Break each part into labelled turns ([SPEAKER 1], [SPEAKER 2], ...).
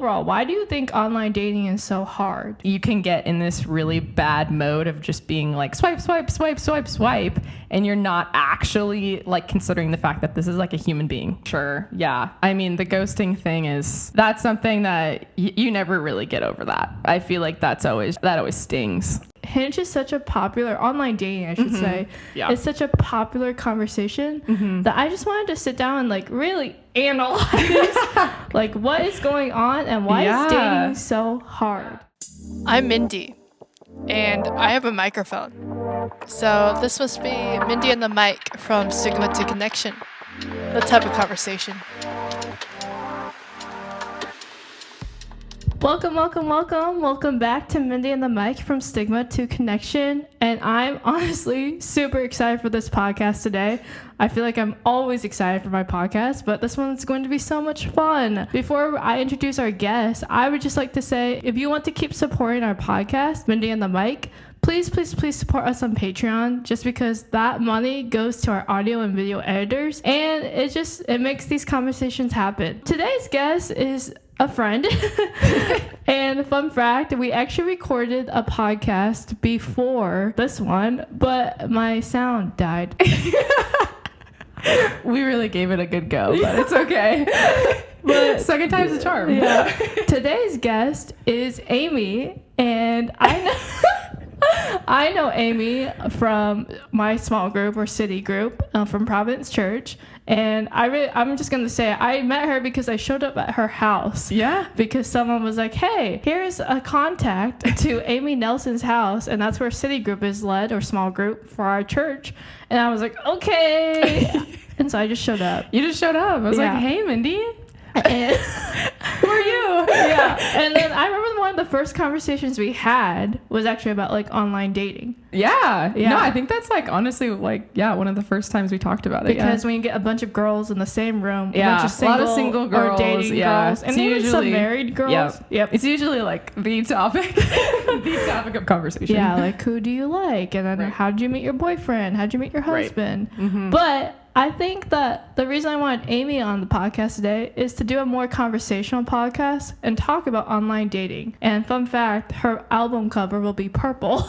[SPEAKER 1] Overall, why do you think online dating is so hard?
[SPEAKER 2] You can get in this really bad mode of just being like swipe, swipe, swipe, swipe, swipe, and you're not actually like considering the fact that this is like a human being. Sure. Yeah. I mean, the ghosting thing that's something that you never really get over that. I feel like that always stings.
[SPEAKER 1] Hinge is such a popular online dating, I should say. Yeah. It's such a popular conversation that I just wanted to sit down and like really analyze like what is going on and why is dating so hard.
[SPEAKER 3] I'm Mindi, and I have a microphone. So this must be Mindi and the mic from Stigma to Connection. The type of conversation.
[SPEAKER 1] Welcome back to Mindi and the mic from Stigma to Connection. And I'm honestly super excited for this podcast today. I feel like I'm always excited for my podcast, but this one's going to be so much fun. Before I introduce our guest, I would just like to say, if you want to keep supporting our podcast, Mindi and the mic, please support us on Patreon, just because that money goes to our audio and video editors, and it makes these conversations happen. Today's guest is a friend. And fun fact, we actually recorded a podcast before this one, but my sound died.
[SPEAKER 2] We really gave it a good go, but it's okay. But second time's a charm.
[SPEAKER 1] Yeah. Today's guest is Amy, and I know Amy from my small group or city group from Providence Church. And I'm just going to say I met her because I showed up at her house. Yeah. Because someone was like, hey, here's a contact to Amy Nelson's house. And that's where city group is led, or small group, for our church. And I was like, okay. And so I just showed up.
[SPEAKER 2] You just showed up. I was like, hey, Mindi.
[SPEAKER 1] And
[SPEAKER 2] who are you?
[SPEAKER 1] Yeah. And then I remember one of the first conversations we had was actually about like online dating.
[SPEAKER 2] Yeah. No, I think that's like honestly like one of the first times we talked about it.
[SPEAKER 1] Because when you get a bunch of girls in the same room,
[SPEAKER 2] a
[SPEAKER 1] bunch of
[SPEAKER 2] lot of single girls,
[SPEAKER 1] or dating girls, and even some married girls.
[SPEAKER 2] Yep. It's usually like the topic of conversation.
[SPEAKER 1] Yeah, like who do you like, and then how'd you meet your boyfriend? How'd you meet your husband? Right. Mm-hmm. But I think that the reason I wanted Amy on the podcast today is to do a more conversational podcast and talk about online dating. And fun fact, her album cover will be purple.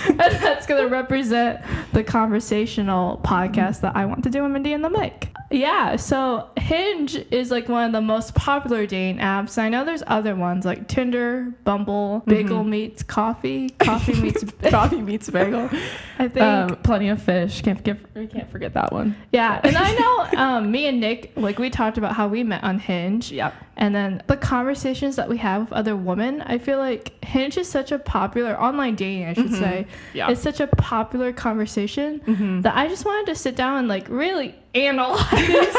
[SPEAKER 1] And that's going to represent the conversational podcast that I want to do with Mindi and the mic. Yeah, so Hinge is like one of the most popular dating apps. I know there's other ones like Tinder, Bumble, Bagel meets coffee, coffee meets
[SPEAKER 2] bagel.
[SPEAKER 1] I think
[SPEAKER 2] Plenty of Fish. We can't forget that one.
[SPEAKER 1] Yeah, and I know me and Nick, like we talked about how we met on Hinge. Yep. And then the conversations that we have with other women, I feel like Hinge is such a popular online dating, I should say. Yeah. It's such a popular conversation that I just wanted to sit down and like really analyze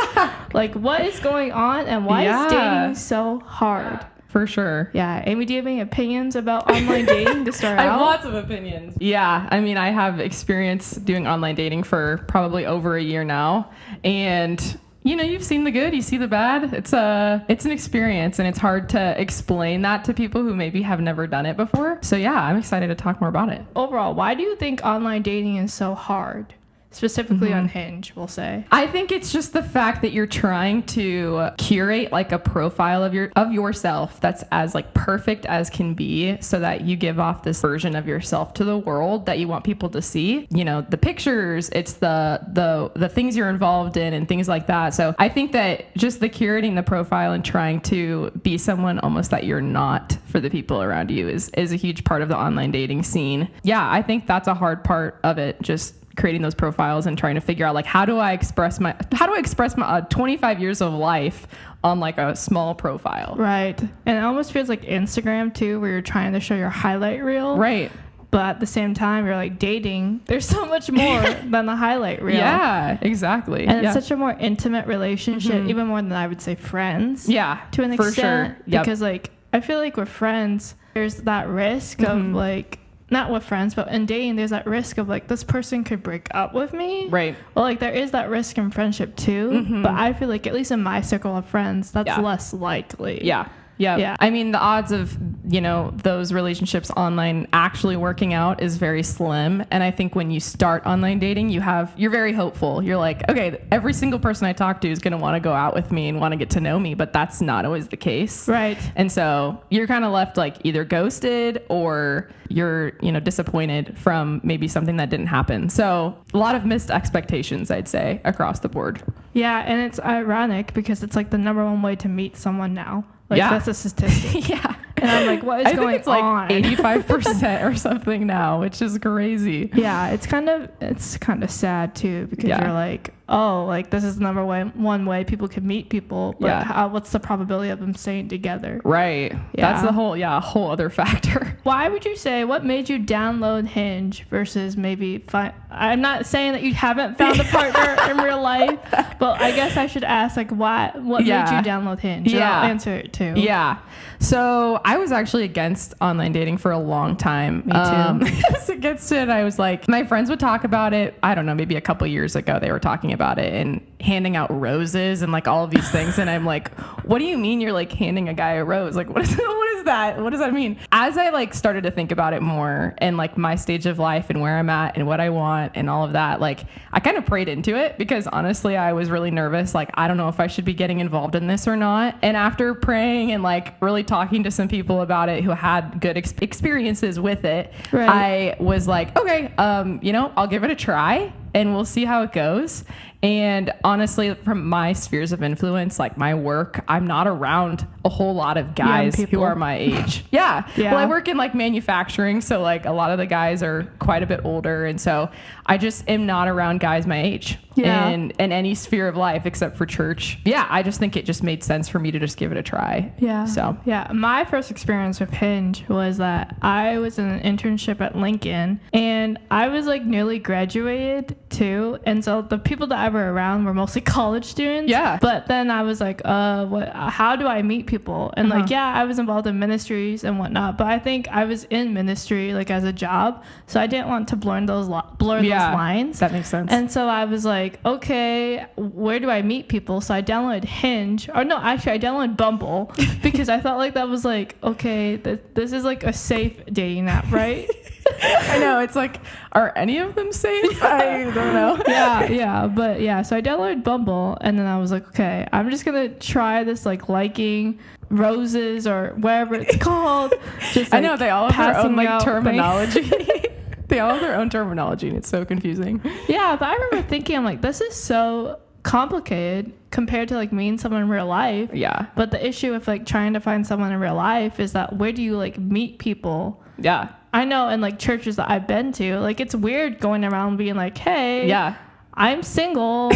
[SPEAKER 1] like what is going on and why is dating so hard.
[SPEAKER 2] For sure.
[SPEAKER 1] Yeah. Amy, do you have any opinions about online dating to start
[SPEAKER 2] out?
[SPEAKER 1] I
[SPEAKER 2] have lots of opinions. Yeah. I mean, I have experience doing online dating for probably over a year now. And, you've seen the good, you see the bad. It's an experience, and it's hard to explain that to people who maybe have never done it before. So, yeah, I'm excited to talk more about it.
[SPEAKER 1] Overall, why do you think online dating is so hard? Specifically on Hinge, we'll say.
[SPEAKER 2] I think it's just the fact that you're trying to curate like a profile of yourself that's as like perfect as can be, so that you give off this version of yourself to the world that you want people to see. The pictures, it's the things you're involved in and things like that. So I think that just the curating the profile and trying to be someone almost that you're not for the people around you is a huge part of the online dating scene. Yeah, I think that's a hard part of it, just creating those profiles and trying to figure out like how do I express my 25 years of life on like a small profile.
[SPEAKER 1] Right. And it almost feels like Instagram too, where you're trying to show your highlight reel.
[SPEAKER 2] Right.
[SPEAKER 1] But at the same time, you're like dating. There's so much more than the highlight reel.
[SPEAKER 2] Yeah, exactly.
[SPEAKER 1] And it's such a more intimate relationship, even more than I would say friends.
[SPEAKER 2] Yeah,
[SPEAKER 1] to an extent.
[SPEAKER 2] For sure. Yep.
[SPEAKER 1] Because like I feel like with friends, there's that risk of like, not with friends, but in dating, there's that risk of like, this person could break up with me.
[SPEAKER 2] Right.
[SPEAKER 1] Well, like there is that risk in friendship too. But I feel like at least in my circle of friends, that's less likely.
[SPEAKER 2] Yeah. I mean, the odds of you know, those relationships online actually working out is very slim. And I think when you start online dating, you're very hopeful. You're like, okay, every single person I talk to is going to want to go out with me and want to get to know me, but that's not always the case.
[SPEAKER 1] Right.
[SPEAKER 2] And so you're kind of left like either ghosted or you're, you know, disappointed from maybe something that didn't happen. So a lot of missed expectations, I'd say, across the board.
[SPEAKER 1] Yeah, and it's ironic because it's like the number one way to meet someone now. Like,
[SPEAKER 2] Yeah.
[SPEAKER 1] that's a statistic.
[SPEAKER 2] Yeah.
[SPEAKER 1] And I'm like, what is
[SPEAKER 2] I
[SPEAKER 1] going
[SPEAKER 2] think it's like
[SPEAKER 1] on?
[SPEAKER 2] 85% or something now, which is crazy.
[SPEAKER 1] Yeah, it's kind of sad too, because
[SPEAKER 2] Yeah.
[SPEAKER 1] you're like, oh, like this is the one way people can meet people, but
[SPEAKER 2] Yeah.
[SPEAKER 1] what's the probability of them staying together?
[SPEAKER 2] Right.
[SPEAKER 1] Yeah.
[SPEAKER 2] That's the whole other factor.
[SPEAKER 1] Why would you say, what made you download Hinge versus maybe find? I'm not saying that you haven't found a partner in real life, but I guess I should ask, like, what made you download Hinge? And
[SPEAKER 2] Yeah.
[SPEAKER 1] I'll answer it too.
[SPEAKER 2] Yeah. So I was actually against online dating for a long time.
[SPEAKER 1] Me too.
[SPEAKER 2] I was against it. I was like, my friends would talk about it. I don't know, maybe a couple years ago they were talking about it and handing out roses and like all of these things. And I'm like, what do you mean you're like handing a guy a rose? Like, what is that? What does that mean? As I like started to think about it more and like my stage of life and where I'm at and what I want and all of that, like I kind of prayed into it because honestly, I was really nervous. Like, I don't know if I should be getting involved in this or not. And after praying and like really talking to some people about it who had good experiences with it,
[SPEAKER 1] Right.
[SPEAKER 2] I was like, okay, you know, I'll give it a try and we'll see how it goes. And honestly, from my spheres of influence, like my work, I'm not around a whole lot of guys who are my age. Yeah. Well, I work in like manufacturing. So like a lot of the guys are quite a bit older. And so I just am not around guys my age in any sphere of life except for church. Yeah. I just think it just made sense for me to just give it a try.
[SPEAKER 1] Yeah.
[SPEAKER 2] So
[SPEAKER 1] yeah, my first experience with Hinge was that I was in an internship at Lincoln and I was like newly graduated too. And so the people that I were around were mostly college students.
[SPEAKER 2] Yeah.
[SPEAKER 1] But then I was like, how do I meet people? And like, yeah, I was involved in ministries and whatnot, but I think I was in ministry like as a job. So I didn't want to blur those lines.
[SPEAKER 2] That makes sense.
[SPEAKER 1] And so I was like, okay, where do I meet people? So I downloaded Hinge. Or no, actually, I downloaded Bumble because I thought like that was like, okay, this is like a safe dating app, right?
[SPEAKER 2] I know. It's like, are any of them safe? I don't know.
[SPEAKER 1] But so I downloaded Bumble and then I was like, okay, I'm just going to try this like liking roses or whatever it's called. Just, like,
[SPEAKER 2] I know they all have their own like
[SPEAKER 1] passing out
[SPEAKER 2] terminology. They all have their own terminology and it's so confusing.
[SPEAKER 1] Yeah, but I remember thinking, I'm like, this is so complicated compared to like meeting someone in real life.
[SPEAKER 2] Yeah.
[SPEAKER 1] But the issue with like trying to find someone in real life is that where do you like meet people?
[SPEAKER 2] Yeah.
[SPEAKER 1] I know in like churches that I've been to, like it's weird going around being like, hey, I'm single.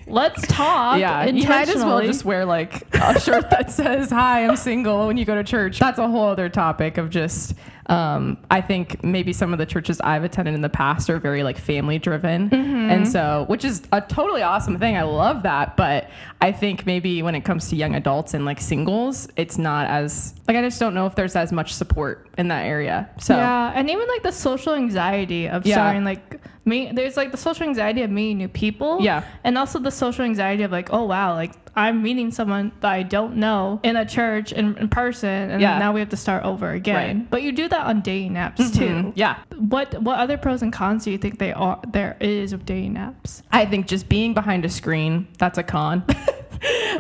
[SPEAKER 1] Let's talk.
[SPEAKER 2] Yeah, you might as well just wear like a shirt that says, hi, I'm single when you go to church. That's a whole other topic of just, I think maybe some of the churches I've attended in the past are very like family driven. Mm-hmm. And so, which is a totally awesome thing. I love that. But I think maybe when it comes to young adults and like singles, it's not as, like, I just don't know if there's as much support in that area. So
[SPEAKER 1] yeah, and even like the social anxiety of starting like there's like the social anxiety of meeting new people. Yeah. And also the social anxiety of like, oh wow, like I'm meeting someone that I don't know in a church in person, and now we have to start over again. Right. But you do that on dating apps too. Yeah. What other pros and cons do you think there is with dating apps?
[SPEAKER 2] I think just being behind a screen, that's a con.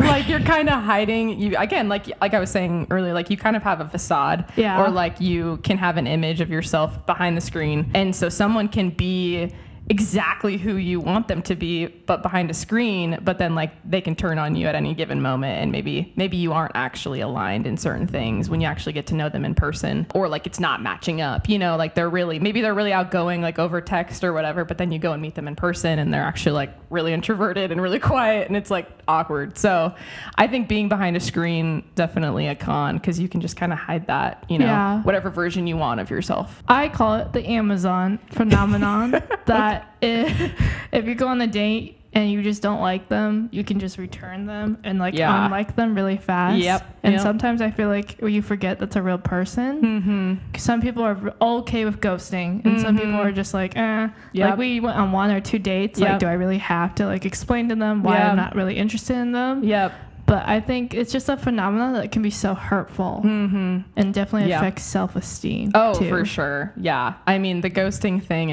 [SPEAKER 2] Like you're kind of hiding. You again, like I was saying earlier, like you kind of have a facade, or like you can have an image of yourself behind the screen, and so someone can be exactly who you want them to be, but behind a screen, but then like they can turn on you at any given moment, and maybe you aren't actually aligned in certain things when you actually get to know them in person, or like it's not matching up, you know, like they're really outgoing like over text or whatever, but then you go and meet them in person and they're actually like really introverted and really quiet and it's like awkward. So I think being behind a screen, definitely a con, because you can just kind of hide that, you know, whatever version you want of yourself.
[SPEAKER 1] I call it the Amazon phenomenon. That if you go on a date and you just don't like them, you can just return them and like unlike them really fast. Yep. And sometimes I feel like you forget that's a real person. Mm-hmm. Some people are okay with ghosting, and some people are just like, like we went on 1 or 2 dates. Like, do I really have to like explain to them why I'm not really interested in them? Yep. But I think it's just a phenomenon that can be so hurtful and definitely affects self-esteem.
[SPEAKER 2] Oh,
[SPEAKER 1] too.
[SPEAKER 2] for sure. Yeah. I mean, the ghosting thing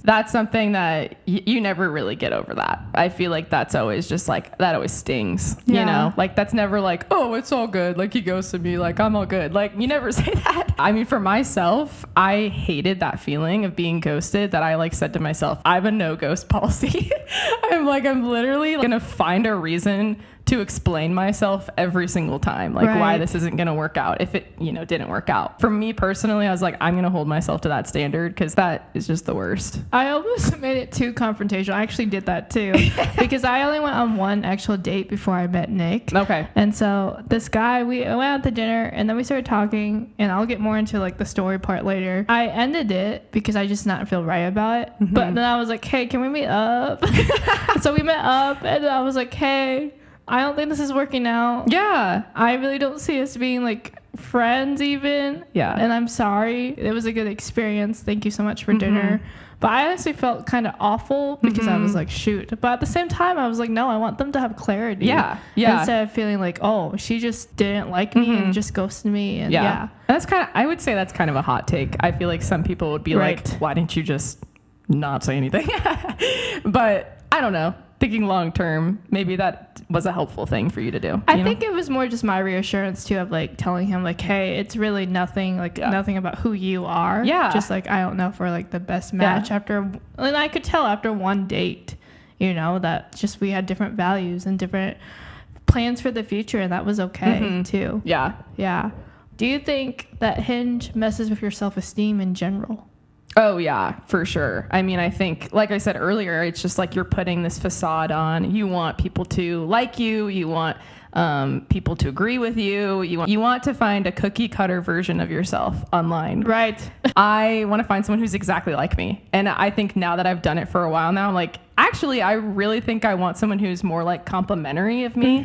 [SPEAKER 2] that's something that you never really get over that. I feel like that's always just like, that always stings, you know? Like, that's never like, oh, it's all good. Like, he ghosted me. Like, I'm all good. Like, you never say that. I mean, for myself, I hated that feeling of being ghosted that I like said to myself, I have a no ghost policy. I'm literally going to find a reason to explain myself every single time, like why this isn't going to work out if it, didn't work out. For me personally, I was like, I'm going to hold myself to that standard because that is just the worst.
[SPEAKER 1] I almost made it too confrontational. I actually did that too because I only went on one actual date before I met Nick.
[SPEAKER 2] Okay.
[SPEAKER 1] And so this guy, we went out to dinner and then we started talking, and I'll get more into like the story part later. I ended it because I just not feel right about it. But then I was like, hey, can we meet up? So we met up and I was like, hey, I don't think this is working out.
[SPEAKER 2] Yeah.
[SPEAKER 1] I really don't see us being like friends even.
[SPEAKER 2] Yeah.
[SPEAKER 1] And I'm sorry. It was a good experience. Thank you so much for dinner. But I honestly felt kind of awful because I was like, shoot. But at the same time, I was like, no, I want them to have clarity.
[SPEAKER 2] Yeah. Yeah.
[SPEAKER 1] Instead of feeling like, oh, she just didn't like me and just ghosted me. And
[SPEAKER 2] That's I would say that's kind of a hot take. I feel like some people would be like, why didn't you just not say anything? But I don't know. Thinking long term, maybe that was a helpful thing for you to do.
[SPEAKER 1] I think it was more just my reassurance too of like telling him like, hey, it's really nothing, like nothing about who you are.
[SPEAKER 2] Yeah.
[SPEAKER 1] Just like, I don't know if we're like the best match after, and I could tell after one date, that just we had different values and different plans for the future, and that was okay too.
[SPEAKER 2] Yeah.
[SPEAKER 1] Yeah. Do you think that Hinge messes with your self-esteem in general?
[SPEAKER 2] Oh, yeah, for sure. I mean, I think, like I said earlier, it's just like you're putting this facade on. You want people to like you. You want people to agree with you. You want to find a cookie cutter version of yourself online.
[SPEAKER 1] Right.
[SPEAKER 2] I want to find someone who's exactly like me. And I think now that I've done it for a while now, I'm like, actually, I really think I want someone who's more like complimentary of me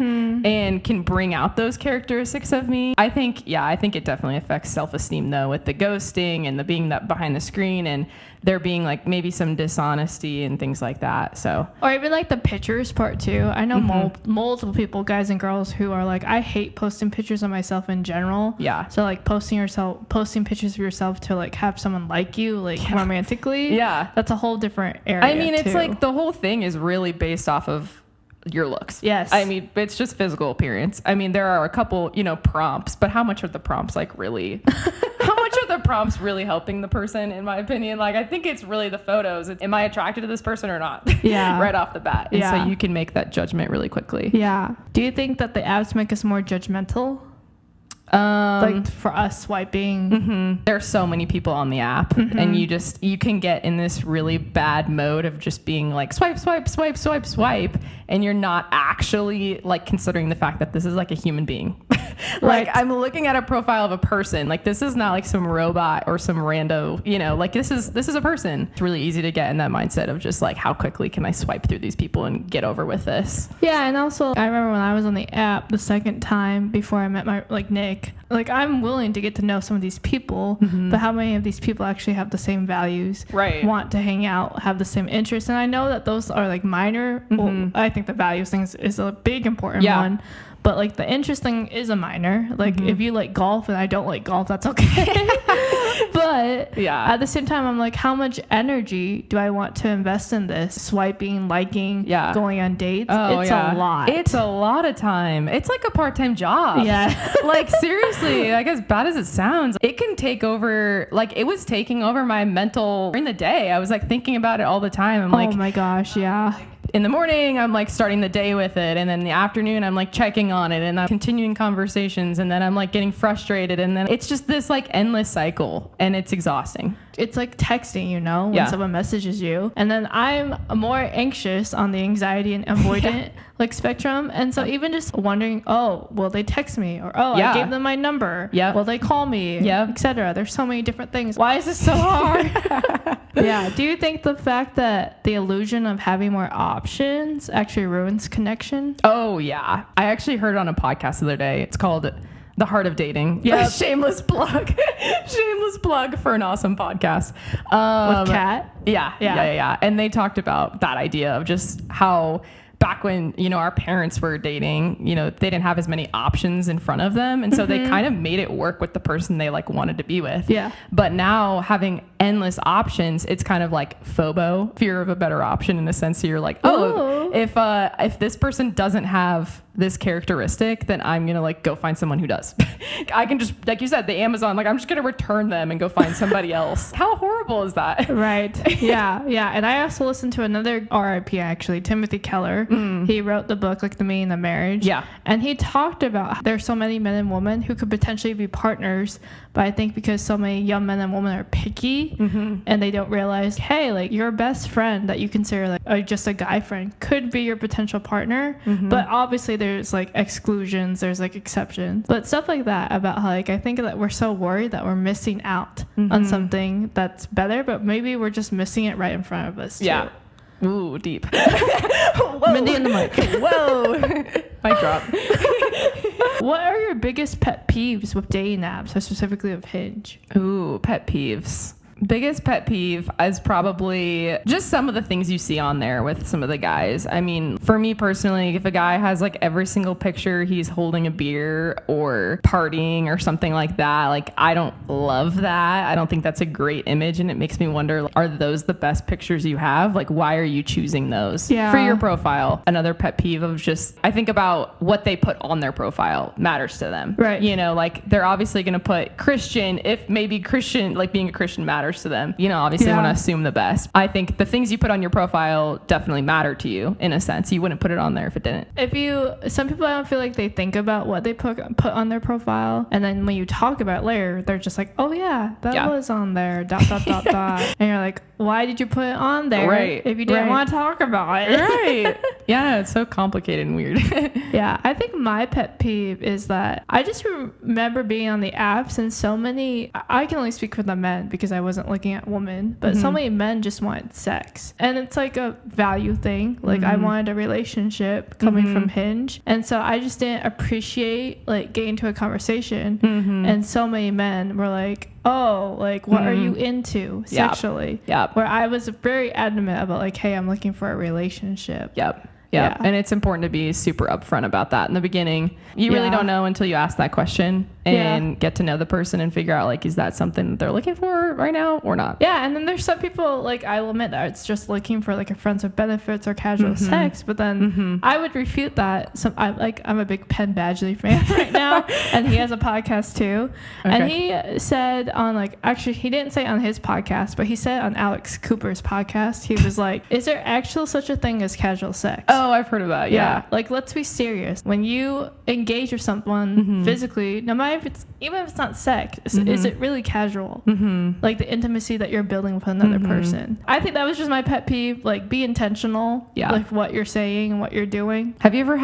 [SPEAKER 2] and can bring out those characteristics of me. I think it definitely affects self-esteem though, with the ghosting and the being that behind the screen and there being like maybe some dishonesty and things like that. So, or
[SPEAKER 1] even like the pictures part too. I know multiple people, guys and girls, who are like, I hate posting pictures of myself in general.
[SPEAKER 2] Yeah.
[SPEAKER 1] So like posting pictures of yourself to like have someone like you, like romantically.
[SPEAKER 2] Yeah.
[SPEAKER 1] That's a whole different area.
[SPEAKER 2] I mean, it's like the whole thing is really based off of your looks.
[SPEAKER 1] Yes.
[SPEAKER 2] I mean, it's just physical appearance. I mean, there are a couple, prompts, but how much are the prompts like really, how much are the prompts really helping the person, in my opinion? Like, I think it's really the photos. Am I attracted to this person or not?
[SPEAKER 1] Yeah.
[SPEAKER 2] Right off the bat. And so you can make that judgment really quickly.
[SPEAKER 1] Yeah. Do you think that the apps make us more judgmental? Like for us swiping.
[SPEAKER 2] There's so many people on the app and you can get in this really bad mode of just being like swipe, swipe, swipe, swipe, swipe, and you're not actually like considering the fact that this is like a human being. Like I'm looking at a profile of a person. Like this is not like some robot or some rando, like this is a person. It's really easy to get in that mindset of just like, how quickly can I swipe through these people and get over with this?
[SPEAKER 1] Yeah. And also I remember when I was on the app the second time before I met my Nick, like I'm willing to get to know some of these people, but how many of these people actually have the same values, want to hang out, have the same interests? And I know that those are like minor. Well, I think the values things is a big important one, but like the interest thing is a minor. Like if you like golf and I don't like golf, that's okay. But at the same time, I'm like, how much energy do I want to invest in this? Swiping, liking, going on dates. It's a lot.
[SPEAKER 2] It's a lot of time. It's like a part-time job.
[SPEAKER 1] Yeah.
[SPEAKER 2] Like seriously, like as bad as it sounds, it can take over, like it was taking over my mental during the day. I was like thinking about it all the time. I'm like,
[SPEAKER 1] oh my gosh, yeah.
[SPEAKER 2] In the morning, I'm like starting the day with it. And then in the afternoon, I'm like checking on it and I'm continuing conversations. And then I'm like getting frustrated. And then it's just this like endless cycle and it's exhausting.
[SPEAKER 1] It's like texting, when someone messages you. And then I'm more anxious on the anxiety and avoidant like spectrum. And so even just wondering, oh, will they text me? Or, oh, I gave them my number.
[SPEAKER 2] Yeah.
[SPEAKER 1] Will they call me? Yeah. Etc. There's so many different things. Why is this so hard? Yeah. Do you think the fact that the illusion of having more options actually ruins connection?
[SPEAKER 2] Oh, yeah. I actually heard it on a podcast the other day. It's called The Heart of Dating.
[SPEAKER 1] Yeah.
[SPEAKER 2] Shameless plug. Shameless plug for an awesome podcast.
[SPEAKER 1] With Kat?
[SPEAKER 2] Yeah. And they talked about that idea of just how back when, our parents were dating, they didn't have as many options in front of them. And so they kind of made it work with the person they like wanted to be with.
[SPEAKER 1] Yeah.
[SPEAKER 2] But now having endless options, it's kind of like FOBO, fear of a better option, in a sense. So you're like, if this person doesn't have this characteristic, then I'm gonna like go find someone who does. I can just, like you said, the Amazon, like I'm just gonna return them and go find somebody else. How horrible is that?
[SPEAKER 1] Right. Yeah. And I also listened to another RIP, actually, Timothy Keller. He wrote the book like The Meaning of Marriage.
[SPEAKER 2] Yeah.
[SPEAKER 1] And he talked about how there's so many men and women who could potentially be partners, but I think because so many young men and women are picky and they don't realize, hey, like your best friend that you consider like just a guy friend could be your potential partner. But obviously there's like exclusions, there's like exceptions, but stuff like that about how like I think that we're so worried that we're missing out on something that's better, but maybe we're just missing it right in front of us too.
[SPEAKER 2] Yeah. Ooh, deep.
[SPEAKER 1] Mindy and the mic.
[SPEAKER 2] Whoa. Mic drop.
[SPEAKER 1] What are your biggest pet peeves with dating apps, or specifically with Hinge?
[SPEAKER 2] Ooh, pet peeves. Biggest pet peeve is probably just some of the things you see on there with some of the guys. I mean, for me personally, if a guy has like every single picture he's holding a beer or partying or something like that, like I don't love that. I don't think that's a great image, and it makes me wonder, are those the best pictures you have? Like, why are you choosing those for your profile? Another pet peeve of just, I think about what they put on their profile matters to them.
[SPEAKER 1] Right.
[SPEAKER 2] Like they're obviously going to put Christian, if maybe Christian, like being a Christian matters to them. Obviously want to assume the best. I think the things you put on your profile definitely matter to you in a sense. You wouldn't put it on there if it didn't.
[SPEAKER 1] Some people, I don't feel like they think about what they put on their profile, and then when you talk about it later, they're just like, oh yeah, that was on there, ... And you're like, why did you put it on there if you didn't want to talk about it?
[SPEAKER 2] Right. Yeah, it's so complicated and weird.
[SPEAKER 1] Yeah, I think my pet peeve is that I just remember being on the apps and so many, I can only speak for the men because I wasn't looking at women, but so many men just wanted sex. And it's like a value thing. Like I wanted a relationship coming from Hinge. And so I just didn't appreciate like getting to a conversation. And so many men were like, oh, like what are you into sexually?
[SPEAKER 2] Yep.
[SPEAKER 1] Where I was very adamant about like, hey, I'm looking for a relationship.
[SPEAKER 2] Yep. And it's important to be super upfront about that in the beginning. You really don't know until you ask that question and get to know the person and figure out like, is that something that they're looking for right now or not?
[SPEAKER 1] Yeah, and then there's some people, like I'll admit that it's just looking for like a friends with benefits or casual sex, but then I would refute that. I'm a big Penn Badgley fan right now, and he has a podcast too. Okay. And he said on actually he didn't say on his podcast, but he said on Alex Cooper's podcast, he was like, is there actually such a thing as casual sex?
[SPEAKER 2] Oh, I've heard of that. Yeah.
[SPEAKER 1] Like, let's be serious. When you engage with someone physically, no matter even if it's not sex, is it really casual? Like the intimacy that you're building with another person. I think that was just my pet peeve. Like, be intentional. Yeah. Like what you're saying and what you're doing.
[SPEAKER 2] Have you ever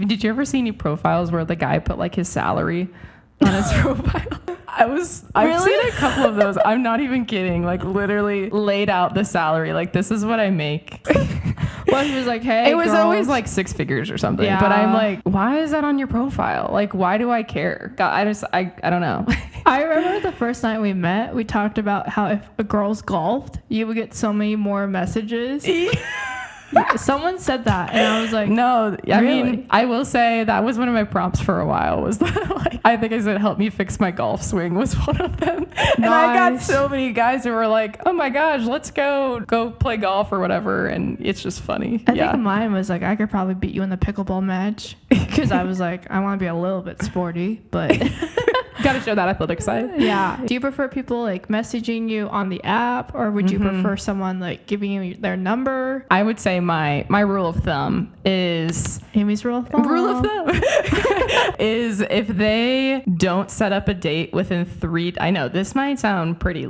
[SPEAKER 2] did you ever see any profiles where the guy put like his salary on his profile? I've seen a couple of those. I'm not even kidding. Like literally laid out the salary. Like, this is what I make.
[SPEAKER 1] Well, he was like, hey,
[SPEAKER 2] it was
[SPEAKER 1] girls.
[SPEAKER 2] always like 6 figures or something. Yeah. But I'm like, why is that on your profile? Like, why do I care? God, I don't know.
[SPEAKER 1] I remember the first night we met, we talked about how if a girl's golfed, you would get so many more messages. Someone said that, and I was like,
[SPEAKER 2] no, I mean, I will say that was one of my prompts for a while, was that I think I said help me fix my golf swing was one of them. And I got so many guys who were like, oh my gosh, let's go play golf or whatever, and it's just funny.
[SPEAKER 1] I think mine was like, I could probably beat you in the pickleball match, because I was like, I want to be a little bit sporty, but
[SPEAKER 2] gotta show that athletic side.
[SPEAKER 1] Yeah. Do you prefer people like messaging you on the app, or would you prefer someone like giving you their number?
[SPEAKER 2] I would say my rule of thumb is
[SPEAKER 1] Amy's rule of thumb
[SPEAKER 2] is if they don't set up a date within 3. I know this might sound pretty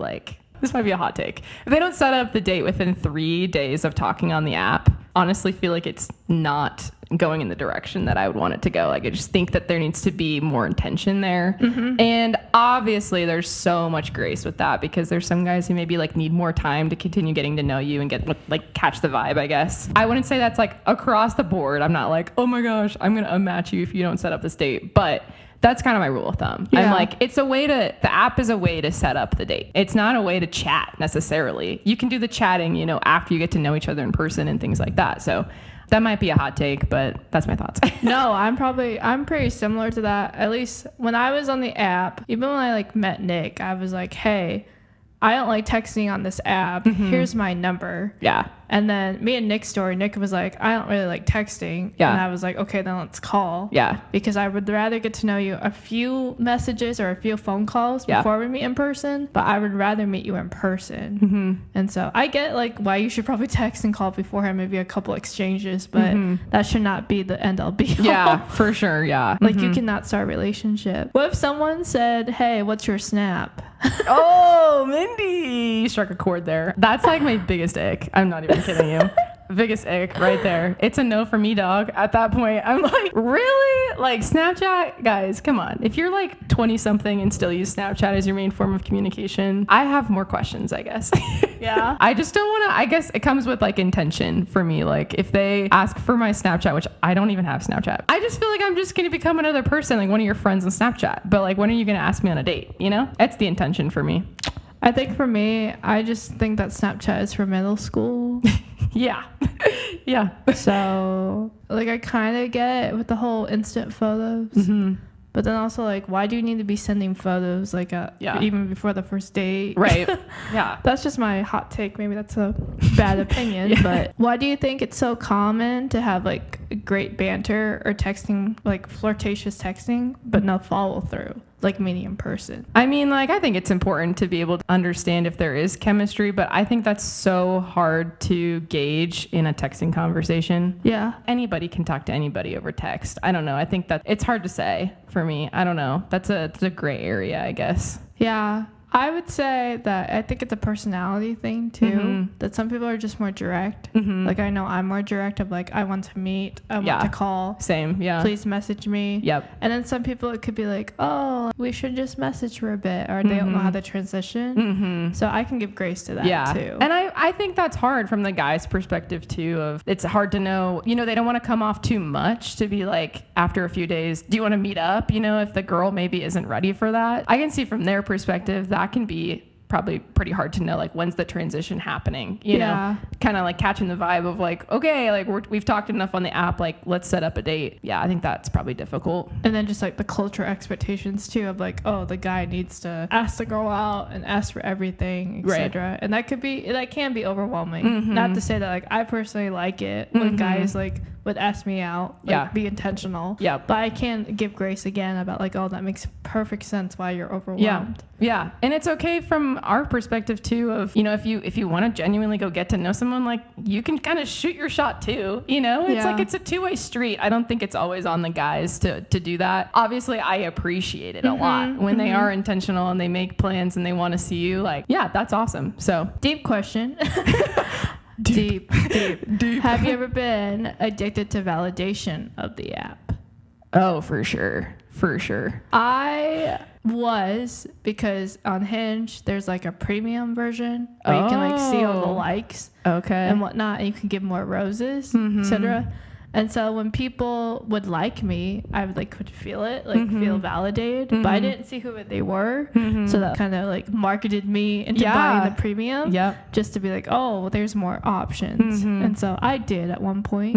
[SPEAKER 2] this might be a hot take. If they don't set up the date within 3 days of talking on the app, honestly feel like it's not going in the direction that I would want it to go. Like, I just think that there needs to be more intention there. And obviously there's so much grace with that, because there's some guys who maybe like need more time to continue getting to know you and get like catch the vibe, I guess. I wouldn't say that's like across the board. I'm not like, oh my gosh, I'm going to unmatch you if you don't set up this date. But that's kind of my rule of thumb. Yeah. I'm like, the app is a way to set up the date. It's not a way to chat necessarily. You can do the chatting, after you get to know each other in person and things like that. So That might be a hot take, but that's my thoughts.
[SPEAKER 1] No, I'm pretty similar to that. At least when I was on the app, even when I like met Nick, I was like, hey, I don't like texting on this app. Here's my number.
[SPEAKER 2] Yeah.
[SPEAKER 1] And then me and Nick's story, Nick was like, I don't really like texting.
[SPEAKER 2] Yeah.
[SPEAKER 1] And I was like, okay, then let's call.
[SPEAKER 2] Yeah.
[SPEAKER 1] Because I would rather get to know you a few messages or a few phone calls before we meet in person. But I would rather meet you in person. And so I get like why you should probably text and call beforehand, maybe a couple exchanges. But that should not be the end all be all.
[SPEAKER 2] Yeah, for sure. Yeah.
[SPEAKER 1] Like you cannot start a relationship. What if someone said, hey, what's your Snap?
[SPEAKER 2] Oh, Mindy, you struck a chord there. That's like my biggest ick. I'm not even kidding you. Biggest ick right there. It's a no for me, dog. At that point, I'm like, really? Like Snapchat? Guys, come on. If you're like 20 something and still use Snapchat as your main form of communication, I have more questions, I guess.
[SPEAKER 1] Yeah.
[SPEAKER 2] I just don't want to, I guess it comes with like intention for me. Like if they ask for my Snapchat, which I don't even have Snapchat, I just feel like I'm just going to become another person, like one of your friends on Snapchat. But like, when are you going to ask me on a date? You know, that's the intention for me.
[SPEAKER 1] I think for me, I just think that Snapchat is for middle school.
[SPEAKER 2] Yeah. Yeah.
[SPEAKER 1] So, like, I kind of get it with the whole instant photos. But then also, like, why do you need to be sending photos, like, even before the first date?
[SPEAKER 2] Right. Yeah.
[SPEAKER 1] That's just my hot take. Maybe that's a bad opinion.
[SPEAKER 2] Yeah.
[SPEAKER 1] But why do you think it's so common to have, like, great banter or texting, like, flirtatious texting, but no follow through? Like meeting in person.
[SPEAKER 2] I mean, like, I think it's important to be able to understand if there is chemistry, but I think that's so hard to gauge in a texting conversation.
[SPEAKER 1] Yeah.
[SPEAKER 2] Anybody can talk to anybody over text. I don't know. I think that it's hard to say for me. I don't know. That's a gray area, I guess.
[SPEAKER 1] Yeah. I would say that I think it's a personality thing too, that some people are just more direct. Like I know I'm more direct of like, I want to meet, I want to call.
[SPEAKER 2] Same, yeah.
[SPEAKER 1] Please message me.
[SPEAKER 2] Yep.
[SPEAKER 1] And then some people, it could be like, oh, we should just message for a bit, or they don't know how to transition. So I can give grace to that too.
[SPEAKER 2] And I think that's hard from the guy's perspective too, of it's hard to know, you know, they don't want to come off too much to be like, after a few days, do you want to meet up? You know, if the girl maybe isn't ready for that. I can see from their perspective that can be probably pretty hard to know, like, when's the transition happening, you know, kind of like catching the vibe of like, okay, like we've talked enough on the app, like let's set up a date. Yeah, I think that's probably difficult.
[SPEAKER 1] And then just like the cultural expectations too of like, oh, the guy needs to ask the girl out and ask for everything, etc. And that can be overwhelming. Not to say that like I personally like it when guys like would ask me out, like be intentional. Yeah. But I can give grace again about like, oh, that makes perfect sense why you're overwhelmed.
[SPEAKER 2] Yeah. And it's okay from our perspective too of, you know, if you want to genuinely go get to know someone, like you can kind of shoot your shot too, you know, it's like, it's a two-way street. I don't think it's always on the guys to do that. Obviously I appreciate it a lot when they are intentional and they make plans and they want to see you, like, yeah, that's awesome. So
[SPEAKER 1] deep question. Deep. Have you ever been addicted to validation of the app?
[SPEAKER 2] Oh, for sure.
[SPEAKER 1] I was, because on Hinge there's like a premium version where you can like see all the likes and whatnot, and you can give more roses, etc. And so when people would like me, I would like could feel it, like feel validated, but I didn't see who they were. So that kind of like marketed me into buying the premium, just to be like, oh, well, there's more options. And so I did at one point.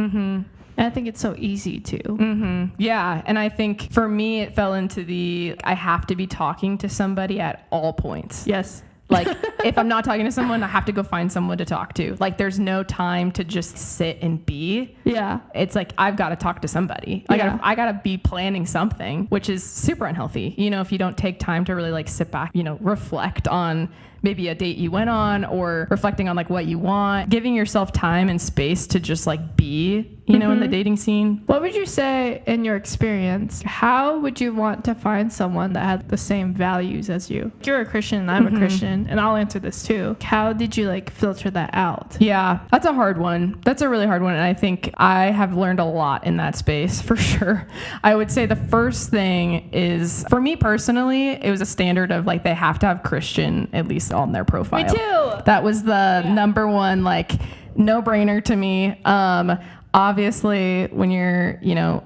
[SPEAKER 1] And I think it's so easy to.
[SPEAKER 2] Yeah. And I think for me, it fell into I have to be talking to somebody at all points.
[SPEAKER 1] Yes.
[SPEAKER 2] Like if I'm not talking to someone, I have to go find someone to talk to. Like there's no time to just sit and be. Yeah. It's like, I've got to talk to somebody. I gotta be planning something, which is super unhealthy. You know, if you don't take time to really like sit back, you know, reflect on maybe a date you went on, or reflecting on like what you want, giving yourself time and space to just like be, you know, in the dating scene.
[SPEAKER 1] What would you say in your experience, how would you want to find someone that had the same values as you? You're a Christian and I'm a Christian, and I'll answer this too. How did you like filter that out?
[SPEAKER 2] Yeah, that's a hard one. That's a really hard one. And I think I have learned a lot in that space for sure. I would say the first thing is, for me personally, it was a standard of like, they have to have Christian at least on their profile.
[SPEAKER 1] Me too.
[SPEAKER 2] That was the number one, like, no brainer to me. obviously when you're,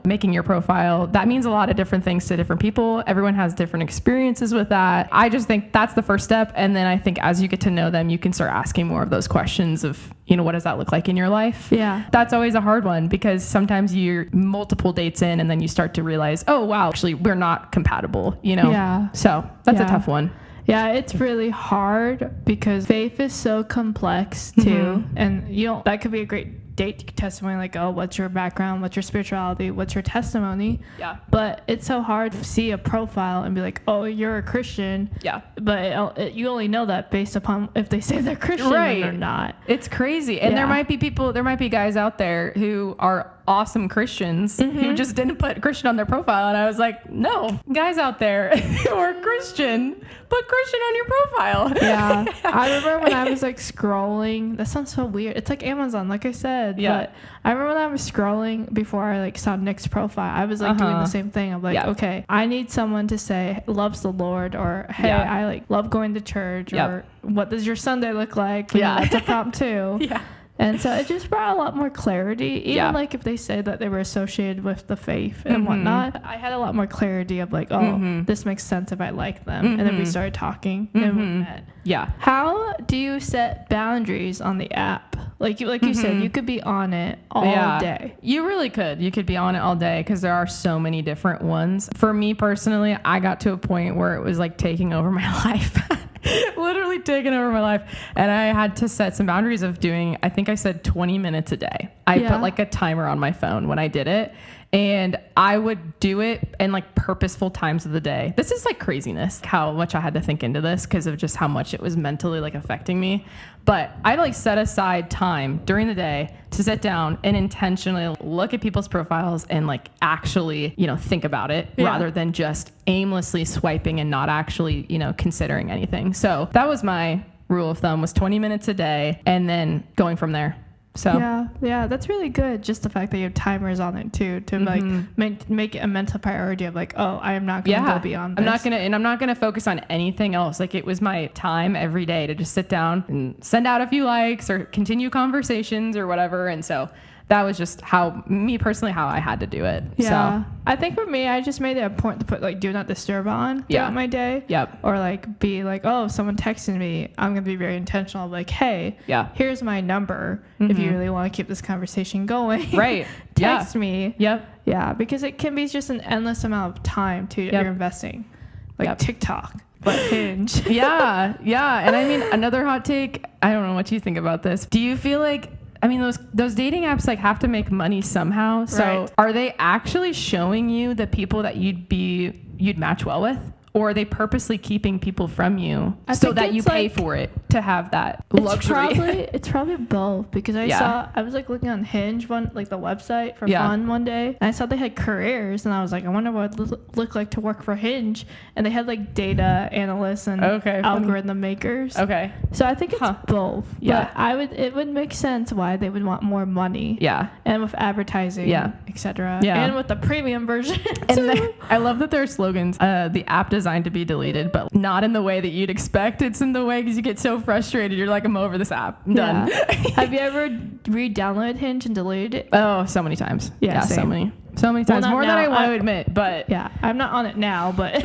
[SPEAKER 2] making your profile, that means a lot of different things to different people. Everyone has different experiences with that. I just think that's the first step. And then I think as you get to know them, you can start asking more of those questions of, what does that look like in your life?
[SPEAKER 1] Yeah.
[SPEAKER 2] That's always a hard one because sometimes you're multiple dates in and then you start to realize, oh, wow, actually we're not compatible,
[SPEAKER 1] Yeah.
[SPEAKER 2] So that's a tough one.
[SPEAKER 1] Yeah, it's really hard because faith is so complex too. And that could be a great date testimony, like, oh, what's your background, what's your spirituality, what's your testimony?
[SPEAKER 2] Yeah.
[SPEAKER 1] But it's so hard to see a profile and be like, oh, you're a Christian.
[SPEAKER 2] Yeah.
[SPEAKER 1] But you only know that based upon if they say they're Christian or not.
[SPEAKER 2] It's crazy. And there might be guys out there who are awesome Christians who just didn't put Christian on their profile. And I was like, no, guys out there who are Christian, put Christian on your profile.
[SPEAKER 1] Yeah. I remember when I was like scrolling, that sounds so weird. It's like Amazon, like I said.
[SPEAKER 2] Yeah.
[SPEAKER 1] But I remember when I was scrolling before I like saw Nick's profile, I was like doing the same thing. I'm like, okay, I need someone to say loves the Lord, or hey, I like love going to church, or what does your Sunday look like? That's a prompt too. Yeah. And so it just brought a lot more clarity. Even like if they say that they were associated with the faith and whatnot, I had a lot more clarity of like, oh, this makes sense if I like them. And then we started talking and we met.
[SPEAKER 2] Yeah.
[SPEAKER 1] How do you set boundaries on the app? Like you said, you could be on it all day.
[SPEAKER 2] You really could. You could be on it all day because there are so many different ones. For me personally, I got to a point where it was like taking over my life. Literally taking over my life. And I had to set some boundaries of doing, I think I said 20 minutes a day. I put like a timer on my phone when I did it. And I would do it in like purposeful times of the day. This is like craziness, how much I had to think into this because of just how much it was mentally like affecting me. But I like set aside time during the day to sit down and intentionally look at people's profiles and like actually, think about it rather than just aimlessly swiping and not actually, considering anything. So that was my rule of thumb, was 20 minutes a day and then going from there. So
[SPEAKER 1] yeah, that's really good. Just the fact that you have timers on it too, to like make it a mental priority of like, oh, I am not going to go beyond this.
[SPEAKER 2] I'm not gonna focus on anything else. Like it was my time every day to just sit down and send out a few likes or continue conversations or whatever. And so that was just how I had to do it.
[SPEAKER 1] Yeah.
[SPEAKER 2] So
[SPEAKER 1] I think for me, I just made it a point to put like do not disturb on throughout my day.
[SPEAKER 2] Yep.
[SPEAKER 1] Or like be like, oh, if someone texted me, I'm going to be very intentional. Like, hey, here's my number. If you really want to keep this conversation going.
[SPEAKER 2] Right.
[SPEAKER 1] Text me.
[SPEAKER 2] Yep.
[SPEAKER 1] Yeah. Because it can be just an endless amount of time too that you're investing. Like TikTok. But Hinge.
[SPEAKER 2] Yeah. And I mean, another hot take, I don't know what you think about this. Do you feel like, those dating apps like have to make money somehow. So are they actually showing you the people that you'd match well with? Or are they purposely keeping people from you so that you pay for it to have that luxury?
[SPEAKER 1] It's probably both, because I was like looking on Hinge the website for fun one day, and I saw they had careers, and I was like, I wonder what it would look like to work for Hinge, and they had like data analysts and algorithm makers.
[SPEAKER 2] Okay.
[SPEAKER 1] So I think it's both.
[SPEAKER 2] Yeah.
[SPEAKER 1] But it would make sense why they would want more money.
[SPEAKER 2] Yeah.
[SPEAKER 1] And with advertising. Etc.
[SPEAKER 2] Yeah.
[SPEAKER 1] And with the premium version.
[SPEAKER 2] And I love that their slogans. The app designed to be deleted, but not in the way that you'd expect. It's in the way because you get so frustrated. You're like, I'm over this app. I'm done.
[SPEAKER 1] Have you ever re-downloaded Hinge and deleted it?
[SPEAKER 2] Oh, so many times.
[SPEAKER 1] Yeah,
[SPEAKER 2] so many times. More than I want to admit, but
[SPEAKER 1] yeah, I'm not on it now, but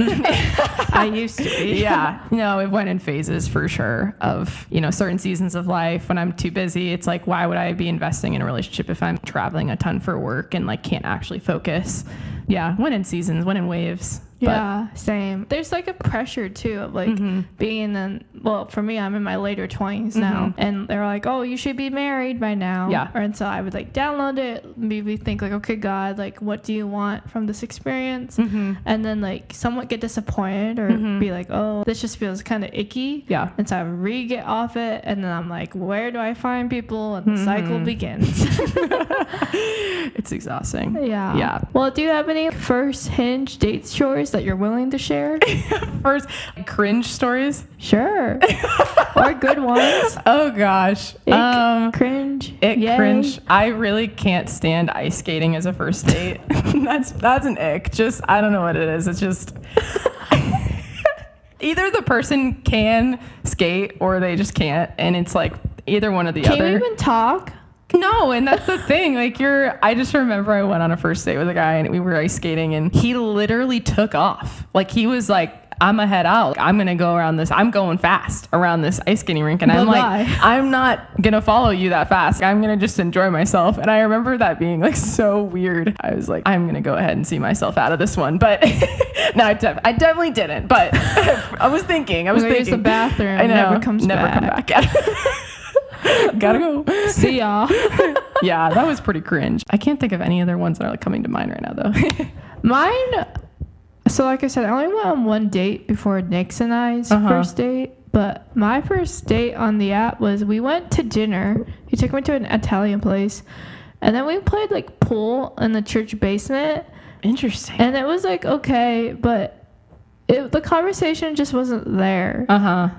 [SPEAKER 1] I used to be.
[SPEAKER 2] Yeah. It went in phases for sure of, certain seasons of life when I'm too busy. It's like, why would I be investing in a relationship if I'm traveling a ton for work and like can't actually focus? Yeah. Went in seasons, went in waves.
[SPEAKER 1] Yeah, same. There's like a pressure too of like being for me, I'm in my later 20s now, and they're like, oh, you should be married by now. Yeah. And so I would like download it, maybe think like, okay, God, like, what do you want from this experience? And then like somewhat get disappointed or be like, oh, this just feels kind of icky. Yeah. And so I get off it, and then I'm like, where do I find people? And the cycle begins.
[SPEAKER 2] It's exhausting.
[SPEAKER 1] Yeah.
[SPEAKER 2] Yeah.
[SPEAKER 1] Well, do you have any first Hinge date stories that you're willing to share?
[SPEAKER 2] First, cringe stories?
[SPEAKER 1] Sure. Or good ones.
[SPEAKER 2] Oh gosh.
[SPEAKER 1] Cringe.
[SPEAKER 2] Cringe. I really can't stand ice skating as a first date. That's an ick. Just, I don't know what it is. It's just either the person can skate or they just can't, and it's like either one or the other.
[SPEAKER 1] Can you even talk?
[SPEAKER 2] No, and that's the thing. Like I just remember I went on a first date with a guy and we were ice skating and he literally took off. Like he was like, I'm a head out. I'm going to go around this. I'm going fast around this ice skating rink. And I'm like, I'm not going to follow you that fast. I'm going to just enjoy myself. And I remember that being like so weird. I was like, I'm going to go ahead and see myself out of this one. But no, I definitely didn't. But I was thinking.
[SPEAKER 1] Use the bathroom.
[SPEAKER 2] I know.
[SPEAKER 1] Never come back.
[SPEAKER 2] Yeah. Gotta go.
[SPEAKER 1] See y'all.
[SPEAKER 2] Yeah, that was pretty cringe. I can't think of any other ones that are like coming to mind right now though.
[SPEAKER 1] Mine, so like I said, I only went on one date before Nick's and I's first date. But my first date on the app was we went to dinner. He took me to an Italian place. And then we played like pool in the church basement.
[SPEAKER 2] Interesting.
[SPEAKER 1] And it was like, okay, but the conversation just wasn't there.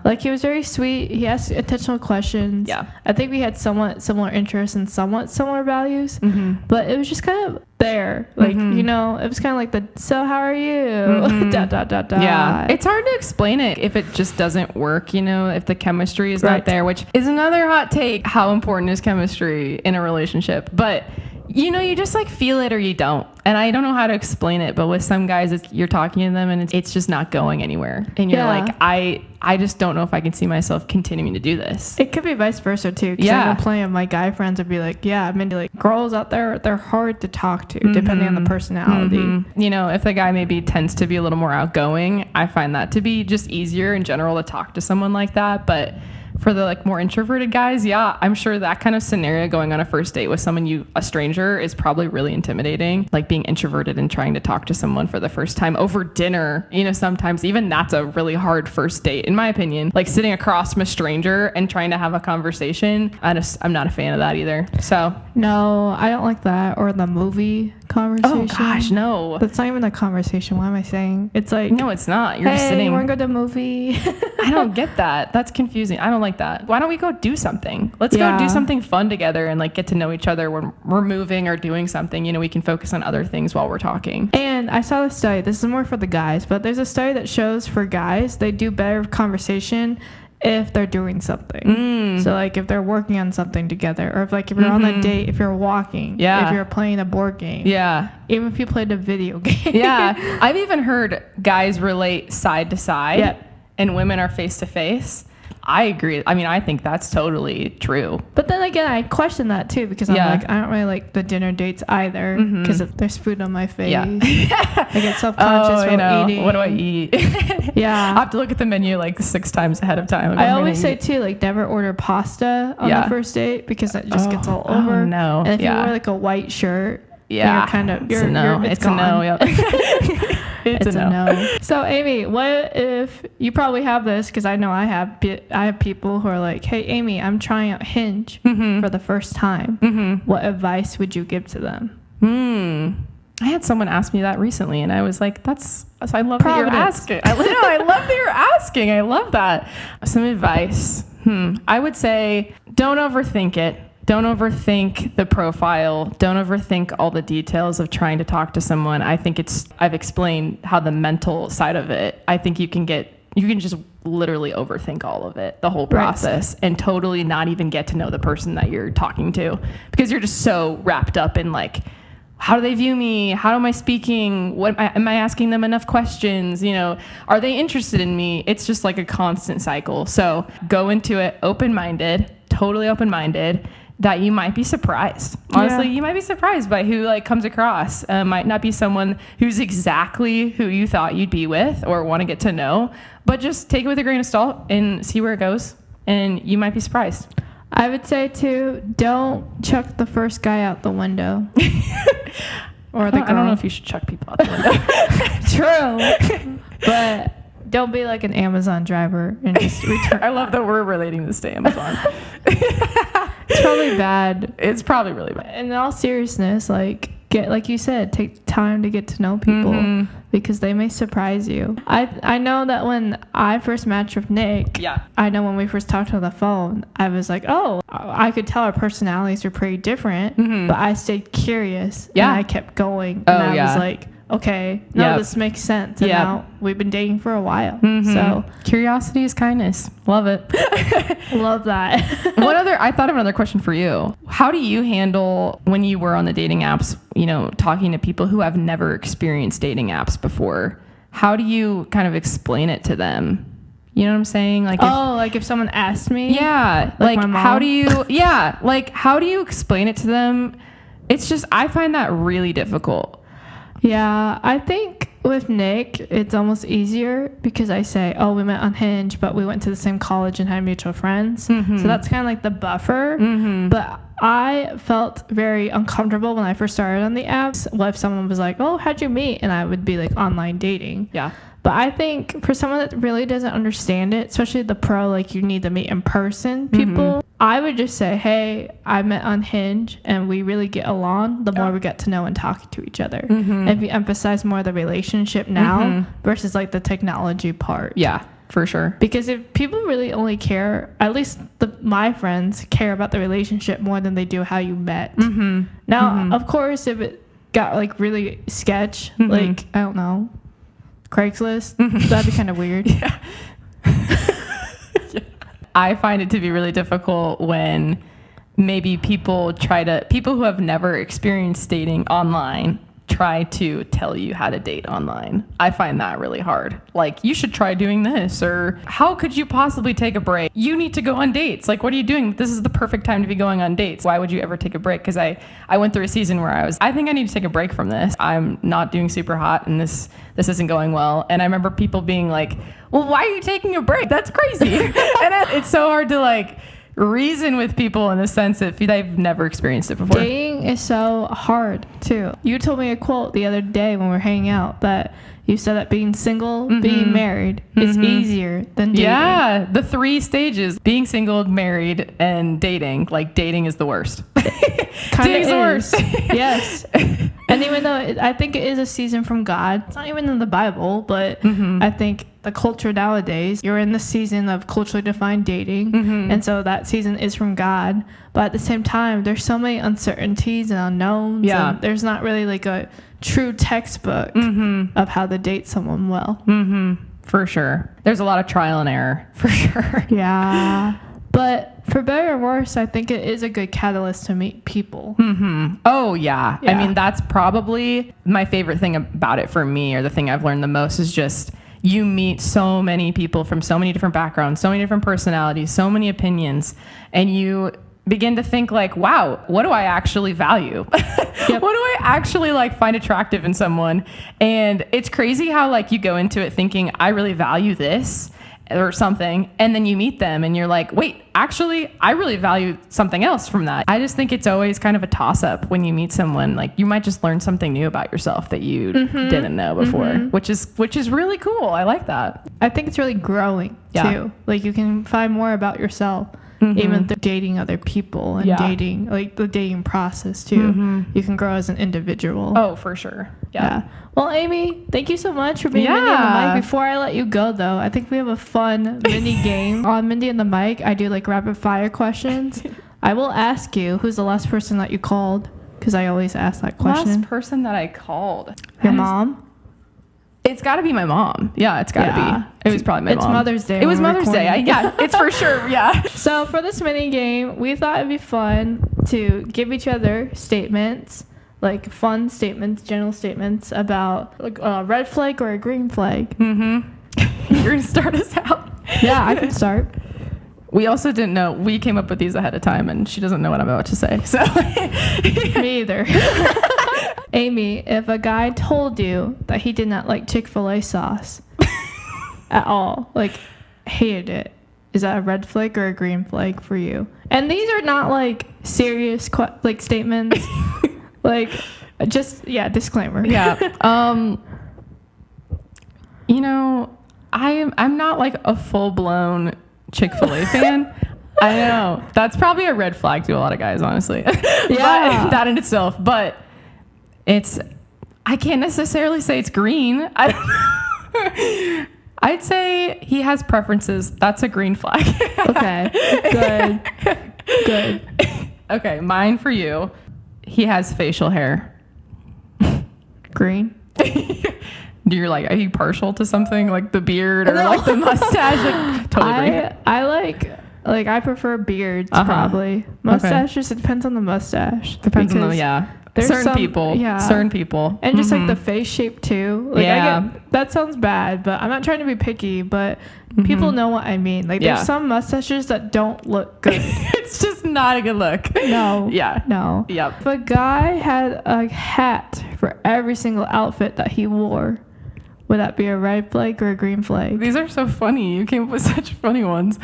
[SPEAKER 1] Like he was very sweet. He asked intentional questions.
[SPEAKER 2] Yeah.
[SPEAKER 1] I think we had somewhat similar interests and somewhat similar values. But it was just kind of there. Like, you know, it was kind of like so how are you? Dot, dot, dot, dot.
[SPEAKER 2] Yeah. It's hard to explain it if it just doesn't work, you know, if the chemistry is not there, which is another hot take. How important is chemistry in a relationship? But you know, you just like feel it or you don't. And I don't know how to explain it, but with some guys, you're talking to them and it's just not going anywhere. And you're like, I just don't know if I can see myself continuing to do this.
[SPEAKER 1] It could be vice versa too. Because I know plenty of my guy friends would be like, yeah, I mean, like girls out there, they're hard to talk to depending on the personality.
[SPEAKER 2] You know, if the guy maybe tends to be a little more outgoing, I find that to be just easier in general to talk to someone like that. But for the like more introverted guys, yeah, I'm sure that kind of scenario going on a first date with someone a stranger is probably really intimidating. Like being introverted and trying to talk to someone for the first time over dinner, you know, sometimes even that's a really hard first date, in my opinion. Like sitting across from a stranger and trying to have a conversation, I'm not a fan of that either. So
[SPEAKER 1] no, I don't like that. Or the movie conversation.
[SPEAKER 2] Oh gosh, no.
[SPEAKER 1] That's not even a conversation. What am I saying? It's like,
[SPEAKER 2] no, it's not. You're just sitting.
[SPEAKER 1] You want to go to a movie?
[SPEAKER 2] I don't get that. That's confusing. I don't like that. Why don't we go do something? Let's go do something fun together and like get to know each other when we're moving or doing something. You know, we can focus on other things while we're talking.
[SPEAKER 1] And I saw this study. This is more for the guys, but there's a study that shows for guys, they do better conversation if they're doing something. So like if they're working on something together, or if you're on a date, if you're walking, if you're playing a board game, even if you played a video game.
[SPEAKER 2] I've even heard guys relate side to side and women are face to face. I agree. I mean, I think that's totally true.
[SPEAKER 1] But then again, I question that too, because I'm like, I don't really like the dinner dates either, because if there's food on my face, I get self-conscious while eating.
[SPEAKER 2] What do I eat? I have to look at the menu like 6 times ahead of time.
[SPEAKER 1] I always say too, like never order pasta on the first date, because it just gets all over.
[SPEAKER 2] No.
[SPEAKER 1] And if you wear like a white shirt, you're kind of,
[SPEAKER 2] it's a no. It's a no.
[SPEAKER 1] It's a no. So Amy, what if you probably have this, because I know I have people who are like, hey Amy, I'm trying out Hinge for the first time. What advice would you give to them?
[SPEAKER 2] I had someone ask me that recently and I was like, I love that you're asking. I love that you're asking. I love that. Some advice. I would say don't overthink it. Don't overthink the profile. Don't overthink all the details of trying to talk to someone. I think I've explained how the mental side of it, I think you can just literally overthink all of it, the whole process, and totally not even get to know the person that you're talking to, because you're just so wrapped up in like, how do they view me? How am I speaking? Am I asking them enough questions? You know, are they interested in me? It's just like a constant cycle. So go into it open-minded, totally open-minded, that you might be surprised. Honestly, you might be surprised by who like comes across. Might not be someone who's exactly who you thought you'd be with or want to get to know, but just take it with a grain of salt and see where it goes, and you might be surprised.
[SPEAKER 1] I would say too, don't chuck the first guy out the window. Or the girl.
[SPEAKER 2] I don't know if you should chuck people out the window.
[SPEAKER 1] True. But don't be like an Amazon driver and just return.
[SPEAKER 2] I love that we're relating this to Amazon.
[SPEAKER 1] It's probably bad.
[SPEAKER 2] It's probably really bad.
[SPEAKER 1] In all seriousness, like you said, take time to get to know people, because they may surprise you. I know that when I first matched with Nick, I know when we first talked on the phone, I was like, oh, I could tell our personalities were pretty different, but I stayed curious and I kept going. And I was like, okay, no,
[SPEAKER 2] Yep.
[SPEAKER 1] this makes sense. And
[SPEAKER 2] Yep.
[SPEAKER 1] now we've been dating for a while.
[SPEAKER 2] Mhm.
[SPEAKER 1] So
[SPEAKER 2] Curiosity is kindness. Love it.
[SPEAKER 1] love that.
[SPEAKER 2] I thought of another question for you. How do you handle when you were on the dating apps, talking to people who have never experienced dating apps before? How do you kind of explain it to them? You know what I'm saying? Like,
[SPEAKER 1] if someone asked me.
[SPEAKER 2] yeah,
[SPEAKER 1] Like
[SPEAKER 2] like
[SPEAKER 1] my
[SPEAKER 2] how
[SPEAKER 1] mom?
[SPEAKER 2] do you, yeah, like how do you explain it to them? It's just, I find that really difficult.
[SPEAKER 1] Yeah, I think with Nick, it's almost easier because I say, oh, we met on Hinge, but we went to the same college and had mutual friends.
[SPEAKER 2] Mhm.
[SPEAKER 1] So that's kind of like the buffer.
[SPEAKER 2] Mhm.
[SPEAKER 1] But I felt very uncomfortable when I first started on the apps. What if someone was like, oh, how'd you meet? And I would be like online dating.
[SPEAKER 2] Yeah.
[SPEAKER 1] But I think for someone that really doesn't understand it, especially the pro, like you need to meet in person people, I would just say, hey, I met on Hinge and we really get along the more we get to know and talk to each other. And if you emphasize more the relationship now versus like the technology part.
[SPEAKER 2] Yeah, for sure.
[SPEAKER 1] Because if people really only care, at least my friends care about the relationship more than they do how you met. Now, of course, if it got like really sketch, like, I don't know, Craigslist, that'd be kind of weird.
[SPEAKER 2] Yeah. I find it to be really difficult when maybe people who have never experienced dating online try to tell you how to date online. I find that really hard. Like, you should try doing this, or how could you possibly take a break? You need to go on dates. Like, what are you doing? This is the perfect time to be going on dates. Why would you ever take a break? Because I went through a season where I think I need to take a break from this. I'm not doing super hot and this isn't going well. And I remember people being like, well, why are you taking a break? That's crazy. And it's so hard to like reason with people in the sense that they've never experienced it before.
[SPEAKER 1] Dating is so hard too. You told me a quote the other day when we were hanging out that you said that being single, being married is easier than dating.
[SPEAKER 2] Yeah, the 3 stages: being single, married, and dating. Like, dating is the worst. Dating's the worst.
[SPEAKER 1] Yes. And even though I think it is a season from God, it's not even in the Bible, but I think the culture nowadays, you're in the season of culturally defined dating. And so that season is from God. But at the same time, there's so many uncertainties and unknowns.
[SPEAKER 2] Yeah.
[SPEAKER 1] And there's not really like a true textbook of how to date someone well.
[SPEAKER 2] For sure. There's a lot of trial and error, for sure.
[SPEAKER 1] Yeah. But for better or worse, I think it is a good catalyst to meet people.
[SPEAKER 2] Oh, yeah.
[SPEAKER 1] Yeah.
[SPEAKER 2] I mean, that's probably my favorite thing about it for me, or the thing I've learned the most, is just you meet so many people from so many different backgrounds, so many different personalities, so many opinions, and you begin to think like, wow, what do I actually value? What do I actually like find attractive in someone? And it's crazy how like you go into it thinking, I really value this or something, and then you meet them and you're like, wait, actually, I really value something else from that. I just think it's always kind of a toss-up when you meet someone. Like, you might just learn something new about yourself that you didn't know before, which is really cool. I like that.
[SPEAKER 1] I think it's really growing too. Like, you can find more about yourself. Even through dating other people and dating, like the dating process too. You can grow as an individual.
[SPEAKER 2] Oh, for sure. Yeah.
[SPEAKER 1] Well, Amy, thank you so much for being Mindy and the Mic. Before I let you go, though, I think we have a fun mini game on Mindy and the Mic. I do like rapid fire questions. I will ask you, who's the last person that you called? Because I always ask that question.
[SPEAKER 2] Last person that I called.
[SPEAKER 1] Your mom?
[SPEAKER 2] It's got to be my mom. Yeah, it's got to be. It was probably my mom.
[SPEAKER 1] It's Mother's Day.
[SPEAKER 2] It was Mother's Day. Yeah, it's for sure. Yeah.
[SPEAKER 1] So for this mini game, we thought it'd be fun to give each other statements, like fun statements, general statements about like a red flag or a green flag.
[SPEAKER 2] You're going to start us out?
[SPEAKER 1] Yeah, I can start.
[SPEAKER 2] We also didn't know. We came up with these ahead of time, and she doesn't know what I'm about to say. So
[SPEAKER 1] Me either. Amy, if a guy told you that he did not like Chick-fil-A sauce at all, like hated it, is that a red flag or a green flag for you? And these are not like serious like statements. Like, just disclaimer.
[SPEAKER 2] Yeah. You know, I'm not like a full-blown Chick-fil-A fan. I know that's probably a red flag to a lot of guys, honestly.
[SPEAKER 1] Yeah.
[SPEAKER 2] That in itself, but I can't necessarily say it's green. I'd say he has preferences. That's a green flag.
[SPEAKER 1] Okay. Good.
[SPEAKER 2] Okay, mine for you. He has facial hair.
[SPEAKER 1] Green.
[SPEAKER 2] You're like, are you partial to something like the beard or like the mustache? Like, totally agree.
[SPEAKER 1] I like I prefer beards probably. Mustaches, it depends on the mustache.
[SPEAKER 2] Depends on the,
[SPEAKER 1] there's
[SPEAKER 2] certain people.
[SPEAKER 1] And just like the face shape too. Like I get, that sounds bad, but I'm not trying to be picky, but people know what I mean. Like there's some mustaches that don't look good.
[SPEAKER 2] It's just not a good look.
[SPEAKER 1] No.
[SPEAKER 2] Yeah.
[SPEAKER 1] No.
[SPEAKER 2] Yep.
[SPEAKER 1] If a guy had a hat for every single outfit that he wore, would that be a red flag or a green flag?
[SPEAKER 2] These are so funny. You came up with such funny ones.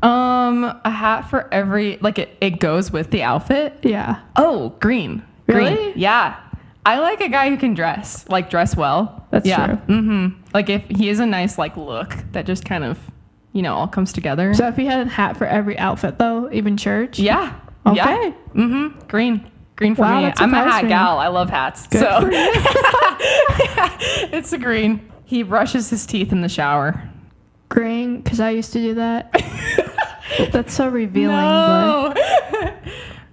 [SPEAKER 2] A hat for every, like it goes with the outfit.
[SPEAKER 1] Yeah.
[SPEAKER 2] Oh, green.
[SPEAKER 1] Really?
[SPEAKER 2] Green. Yeah. I like a guy who can dress well.
[SPEAKER 1] That's true.
[SPEAKER 2] Mm-hmm. Like if he has a nice like look that just kind of, all comes together.
[SPEAKER 1] So if he had a hat for every outfit though, even church?
[SPEAKER 2] Yeah.
[SPEAKER 1] Okay.
[SPEAKER 2] Yeah. Mm-hmm. Green for me. I'm a hat gal. I love hats.
[SPEAKER 1] Good
[SPEAKER 2] so
[SPEAKER 1] for you.
[SPEAKER 2] it's a green. He brushes his teeth in the shower.
[SPEAKER 1] Green, because I used to do that. That's so revealing.
[SPEAKER 2] No.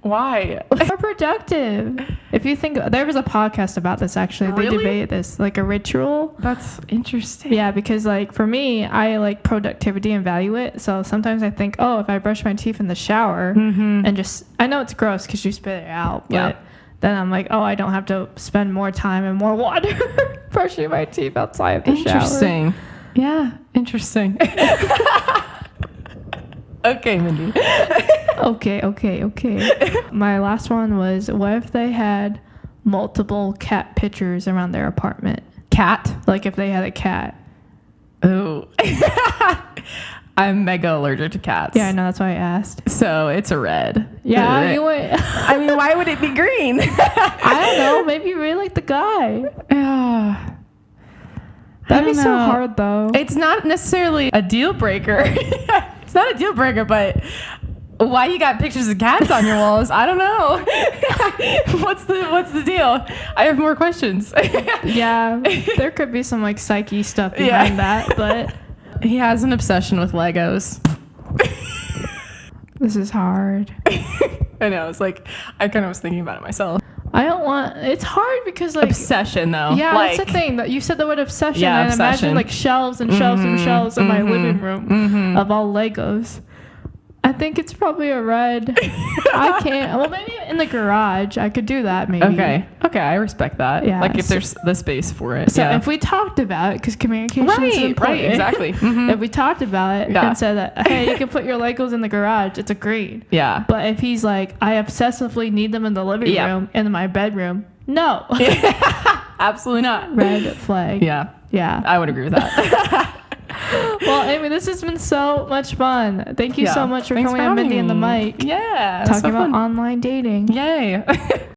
[SPEAKER 2] Why?
[SPEAKER 1] But more productive. If you think, there was a podcast about this actually. They
[SPEAKER 2] Really?
[SPEAKER 1] debated this, like a ritual.
[SPEAKER 2] That's interesting.
[SPEAKER 1] Yeah, because like for me, I like productivity and value it. So sometimes I think, oh, if I brush my teeth in the shower and just, I know it's gross because you spit it out, but then I'm like, oh, I don't have to spend more time and more water brushing my teeth outside the shower.
[SPEAKER 2] Interesting. Yeah, interesting. Okay, Mindy.
[SPEAKER 1] Okay. My last one was, what if they had multiple cat pictures around their apartment?
[SPEAKER 2] Cat?
[SPEAKER 1] Like if they had a cat.
[SPEAKER 2] Oh. I'm mega allergic to cats.
[SPEAKER 1] Yeah, I know. That's why I asked.
[SPEAKER 2] So it's a red.
[SPEAKER 1] Yeah, you would.
[SPEAKER 2] I mean, why would it be green?
[SPEAKER 1] I don't know. Maybe you really like the guy.
[SPEAKER 2] Yeah.
[SPEAKER 1] That'd be so hard, though.
[SPEAKER 2] It's not necessarily a deal breaker. It's not a deal breaker, but why you got pictures of cats on your walls? I don't know. What's the deal? I have more questions.
[SPEAKER 1] Yeah, there could be some like psyche stuff behind that, but
[SPEAKER 2] he has an obsession with Legos.
[SPEAKER 1] This is hard.
[SPEAKER 2] I know. It's like I kind of was thinking about it myself.
[SPEAKER 1] I don't want. It's hard because like
[SPEAKER 2] obsession though.
[SPEAKER 1] Yeah,
[SPEAKER 2] like,
[SPEAKER 1] that's the thing. That you said the word obsession.
[SPEAKER 2] Yeah,
[SPEAKER 1] and I
[SPEAKER 2] obsession.
[SPEAKER 1] imagine like shelves and shelves and shelves in my living room of all Legos. I think it's probably a red. I can't. Well, maybe in the garage I could do that. Maybe.
[SPEAKER 2] Okay, I respect that.
[SPEAKER 1] Yeah.
[SPEAKER 2] Like if there's the space for it.
[SPEAKER 1] So if we talked about it, because communication is important.
[SPEAKER 2] Right, exactly.
[SPEAKER 1] If we talked about it and said that, hey, you can put your Legos in the garage, it's agreed.
[SPEAKER 2] Yeah.
[SPEAKER 1] But if he's like, I obsessively need them in the living room and in my bedroom, no.
[SPEAKER 2] Absolutely not.
[SPEAKER 1] Red flag.
[SPEAKER 2] Yeah.
[SPEAKER 1] Yeah.
[SPEAKER 2] I would agree with that.
[SPEAKER 1] Well, Amy, this has been so much fun. Thank you so much for coming on Mindy and the Mic.
[SPEAKER 2] Yeah.
[SPEAKER 1] Talking about online dating.
[SPEAKER 2] Yay.